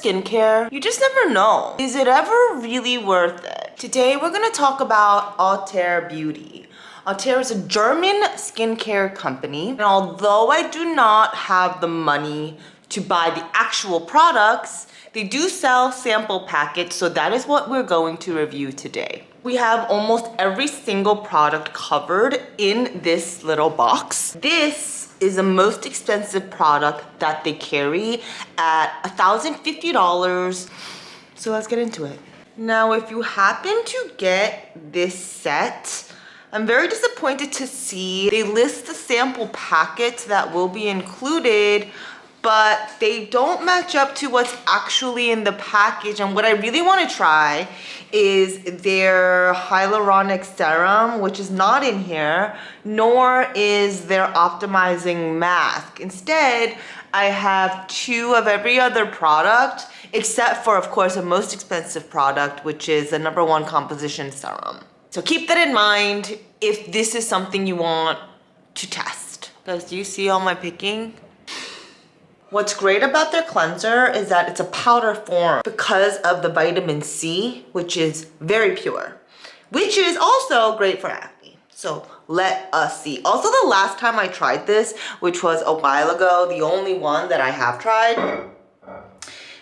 skincare, you just never know. Is it ever really worth it? Today we're gonna talk about Auteur Beauty. Auteur is a German skincare company, and although I do not have the money to buy the actual products, they do sell sample packets, so that is what we're going to review today. We have almost every single product covered in this little box. This is the most expensive product that they carry at $1,050. So let's get into it. Now, if you happen to get this set, I'm very disappointed to see they list the sample packets that will be included, but they don't match up to what's actually in the package. And what I really want to try is their hyaluronic serum, which is not in here, nor is their optimizing mask. Instead, I have two of every other product, except for, of course, the most expensive product, which is the #1 composition serum. So keep that in mind if this is something you want to test. Guys, do you see all my picking? What's great about their cleanser is that it's a powder form because of the vitamin C, which is very pure, which is also great for acne. So let us see. Also, the last time I tried this, which was a while ago, the only one that I have tried,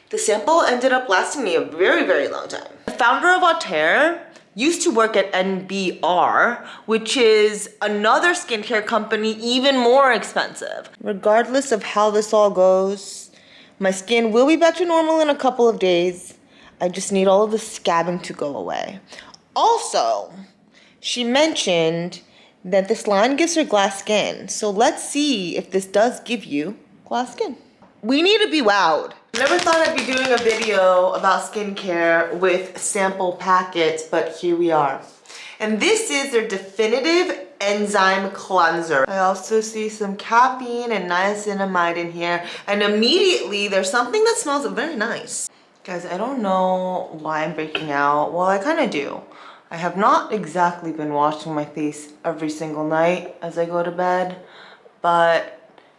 the sample ended up lasting me a very, very long time. The founder of Auteur used to work at NBR, which is another skincare company even more expensive. Regardless of how this all goes, my skin will be back to normal in a couple of days. I just need all of the scabbing to go away. Also, she mentioned that this line gives her glass skin. So let's see if this does give you glass skin. We need to be wowed. Never thought I'd be doing a video about skincare with sample packets, but here we are. And this is their definitive enzyme cleanser. I also see some caffeine and niacinamide in here, and immediately there's something that smells very nice. Guys, I don't know why I'm breaking out. Well, I kind of do. I have not exactly been washing my face every single night as I go to bed, but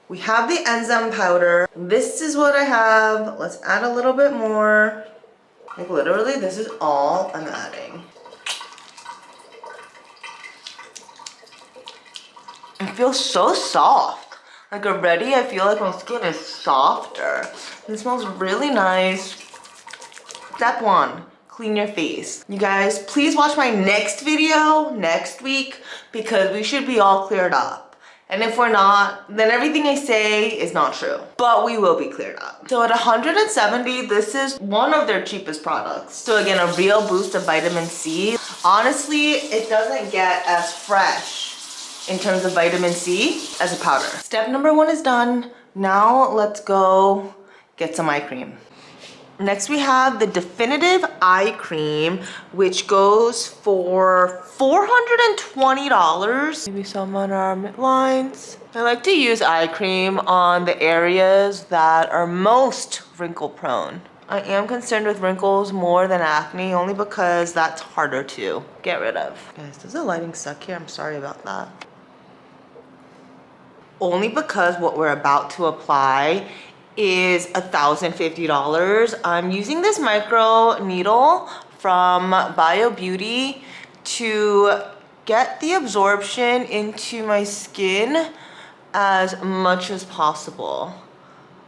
we have the enzyme powder. This is what I have. Let's add a little bit more. Like literally, this is all I'm adding. It feels so soft. Like already, I feel like my skin is softer. It smells really nice. Step 1, clean your face. You guys, please watch my next video next week because we should be all cleared up. And if we're not, then everything I say is not true. But we will be cleared up. So at $170, this is one of their cheapest products. So again, a real boost of vitamin C. Honestly, it doesn't get as fresh in terms of vitamin C as a powder. Step #1 is done. Now let's go get some eye cream. Next we have the definitive eye cream, which goes for $420. Maybe some on our midlines. I like to use eye cream on the areas that are most wrinkle prone. I am concerned with wrinkles more than acne, only because that's harder to get rid of. Guys, does the lighting suck here? I'm sorry about that. Only because what we're about to apply is $1,050. I'm using this micro needle from Bio Beauty to get the absorption into my skin as much as possible.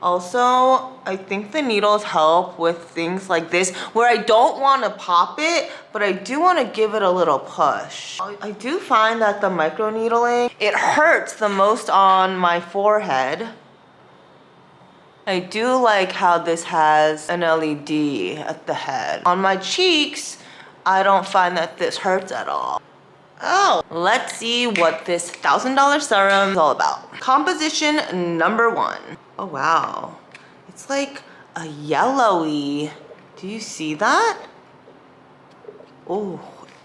Also, I think the needles help with things like this where I don't want to pop it, but I do want to give it a little push. I do find that the micro needling, it hurts the most on my forehead. I do like how this has an LED at the head. On my cheeks, I don't find that this hurts at all. Oh, let's see what this $1,000 serum is all about. Composition #1. Oh wow, it's like a yellowy. Do you see that? Oh,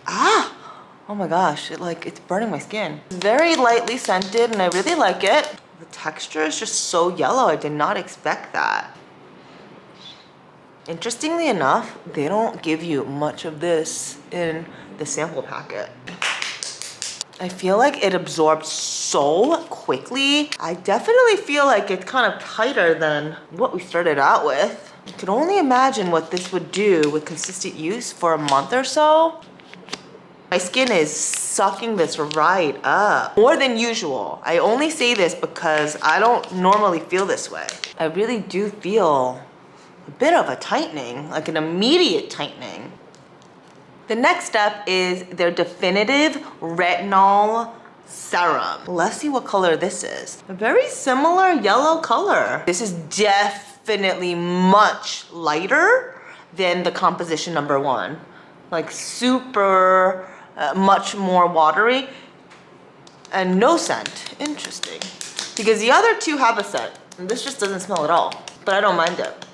oh my gosh, it's burning my skin. It's very lightly scented and I really like it. The texture is just so yellow. I did not expect that. Interestingly enough, they don't give you much of this in the sample packet. I feel like it absorbs so quickly. I definitely feel like it's kind of tighter than what we started out with. You can only imagine what this would do with consistent use for a month or so. My skin is sucking this right up. More than usual. I only say this because I don't normally feel this way. I really do feel a bit of a tightening, like an immediate tightening. The next step is their definitive retinol serum. Let's see what color this is. A very similar yellow color. This is definitely much lighter than the composition number one. Like super, much more watery and no scent. Interesting. Because the other two have a scent and this just doesn't smell at all. But I don't mind it.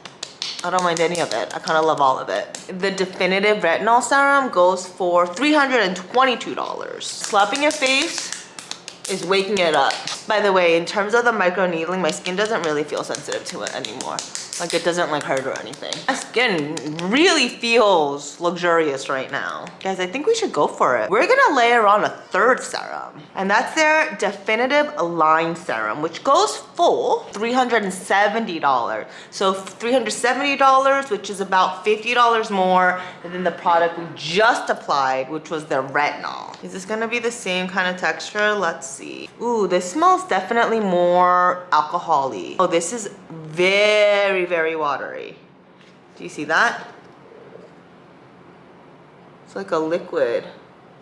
I don't mind any of it. I kind of love all of it. The definitive retinol serum goes for $322. Slapping your face is waking it up. By the way, in terms of the micro needling, my skin doesn't really feel sensitive to it anymore. Like it doesn't like hurt or anything. My skin really feels luxurious right now. Guys, I think we should go for it. We're gonna layer on a third serum, and that's their definitive line serum, which goes full $370. So $370, which is about $50 more than the product we just applied, which was their retinol. Is this gonna be the same kind of texture? Let's see. Ooh, this smells definitely more alcohol-y. Oh, this is very, very watery. Do you see that? It's like a liquid.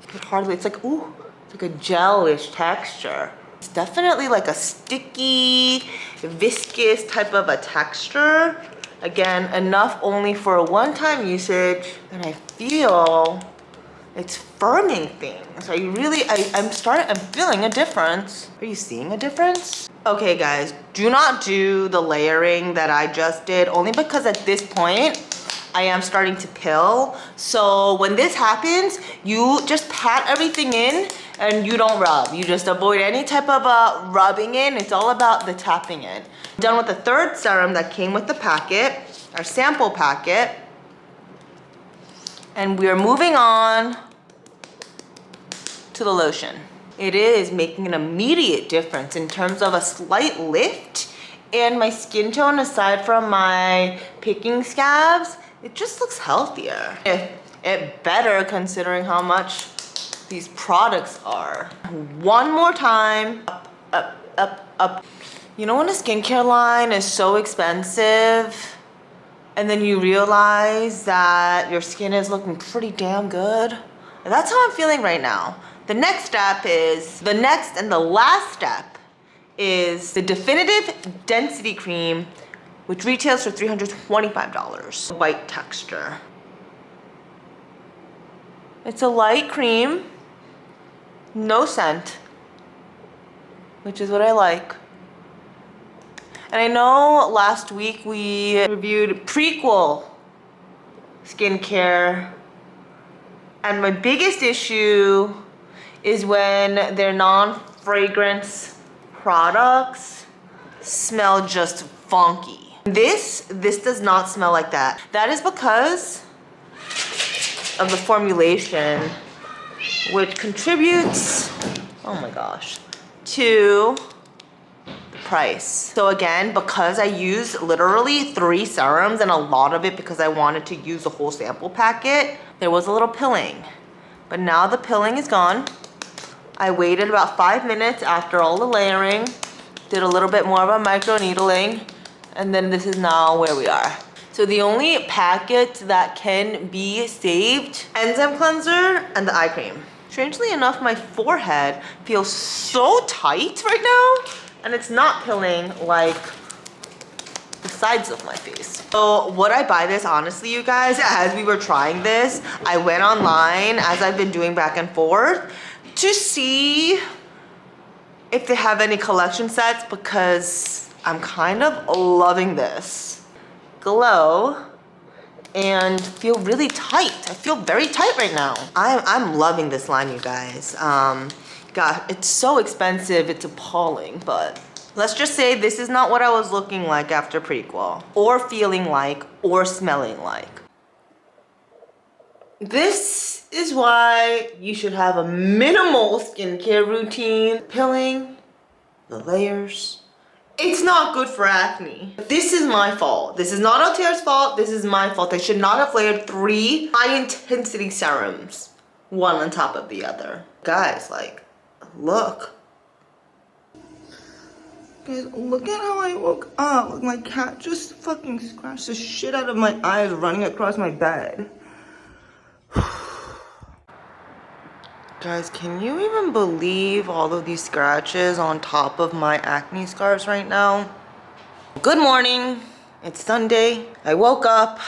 You could hardly, it's like, ooh, it's like a gel-ish texture. It's definitely like a sticky, viscous type of a texture. Again, enough only for a one-time usage, and I feel it's firming things. I'm feeling a difference. Are you seeing a difference? Okay guys, do not do the layering that I just did, only because at this point, I am starting to pill. So when this happens, you just pat everything in and you don't rub. You just avoid any type of rubbing in. It's all about the tapping in. Done with the third serum that came with the packet, our sample packet. And we're moving on to the lotion. It is making an immediate difference in terms of a slight lift and my skin tone, aside from my picking scabs, it just looks healthier. It better considering how much these products are. One more time, up, up, up, up. You know when a skincare line is so expensive and then you realize that your skin is looking pretty damn good? That's how I'm feeling right now. The next step is, the next and the last step is the definitive density cream, which retails for $325. White texture. It's a light cream, no scent, which is what I like. And I know last week we reviewed Prequel skincare, and my biggest issue is when their non-fragrance products smell just funky. This does not smell like that. That is because of the formulation, which contributes, oh my gosh, to the price. So again, because I used literally 3 serums and a lot of it because I wanted to use the whole sample packet, there was a little pilling. But now the pilling is gone. I waited about 5 minutes after all the layering, did a little bit more of a micro needling, and then this is now where we are. So the only packet that can be saved, Enzyme cleanser and the eye cream. Strangely enough, my forehead feels so tight right now, and it's not pilling like the sides of my face. So would I buy this? Honestly, you guys, as we were trying this, I went online, as I've been doing back and forth, to see if they have any collection sets, because I'm kind of loving this. Glow and feel really tight. I feel very tight right now. I'm loving this line, you guys. God, it's so expensive, it's appalling, but let's just say this is not what I was looking like after Prequel, or feeling like, or smelling like. This is why you should have a minimal skincare routine. Pilling, the layers, It's not good for acne. This is my fault. This is not Altair's fault. This is my fault. I should not have layered 3 high-intensity serums, one on top of the other. Guys, like, look. Guys, look at how I woke up. My cat just fucking scratched the shit out of my eyes running across my bed. Guys, can you even believe all of these scratches on top of my acne scars right now? Good morning. It's Sunday. I woke up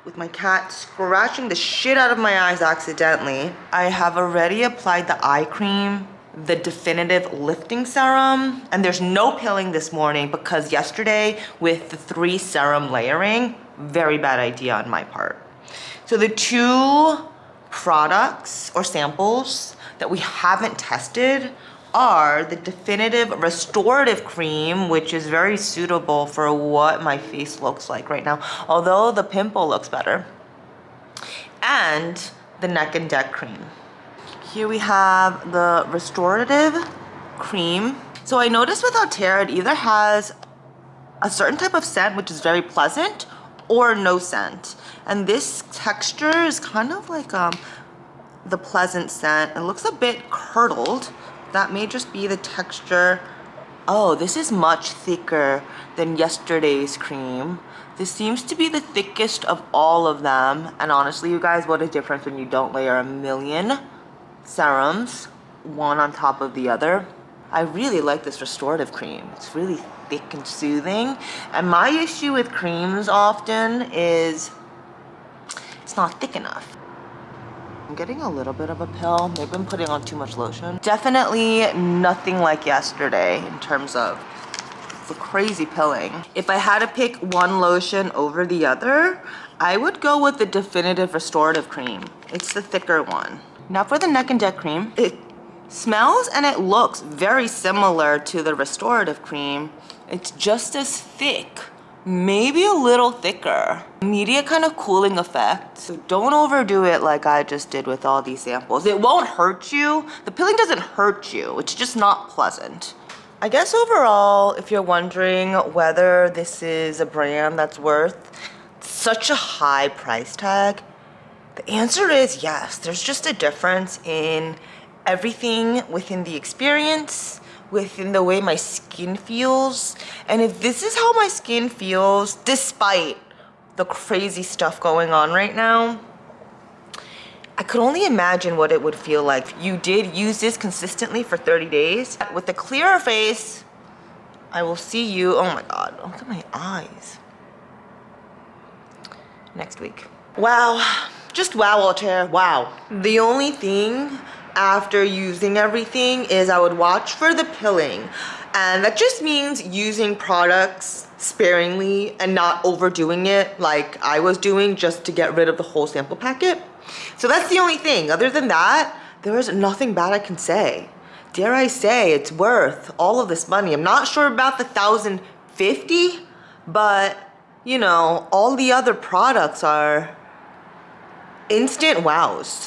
with my cat scratching the shit out of my eyes accidentally. I have already applied the eye cream, the definitive lifting serum, and there's no pilling this morning because yesterday with the 3 serum layering, very bad idea on my part. So the 2 products or samples that we haven't tested are the definitive restorative cream, which is very suitable for what my face looks like right now, although the pimple looks better, and the neck and neck cream. Here we have the restorative cream. So I noticed with Altair, it either has a certain type of scent, which is very pleasant, or no scent. And this texture is kind of like the pleasant scent. It looks a bit curdled. That may just be the texture. Oh, this is much thicker than yesterday's cream. This seems to be the thickest of all of them. And honestly, you guys, what a difference when you don't layer a million serums, one on top of the other. I really like this restorative cream. It's really thick and soothing. And my issue with creams often is it's not thick enough. I'm getting a little bit of a pill. Maybe I'm putting on too much lotion. Definitely nothing like yesterday in terms of the crazy pilling. If I had to pick one lotion over the other, I would go with the definitive restorative cream. It's the thicker one. Now for the neck and neck cream, it smells and it looks very similar to the restorative cream. It's just as thick, maybe a little thicker. Immediate kind of cooling effect. So don't overdo it like I just did with all these samples. It won't hurt you. The pilling doesn't hurt you. It's just not pleasant. I guess overall, if you're wondering whether this is a brand that's worth such a high price tag, the answer is yes. There's just a difference in everything within the experience, within the way my skin feels. And if this is how my skin feels, despite the crazy stuff going on right now, I could only imagine what it would feel like if you did use this consistently for 30 days. With a clearer face, I will see you, oh my God, look at my eyes. Next week. Wow, just wow, Altair, wow. The only thing after using everything is I would watch for the pilling. And that just means using products sparingly and not overdoing it like I was doing just to get rid of the whole sample packet. So that's the only thing. Other than that, there is nothing bad I can say. Dare I say it's worth all of this money. I'm not sure about the $1,050, but you know, all the other products are instant wows.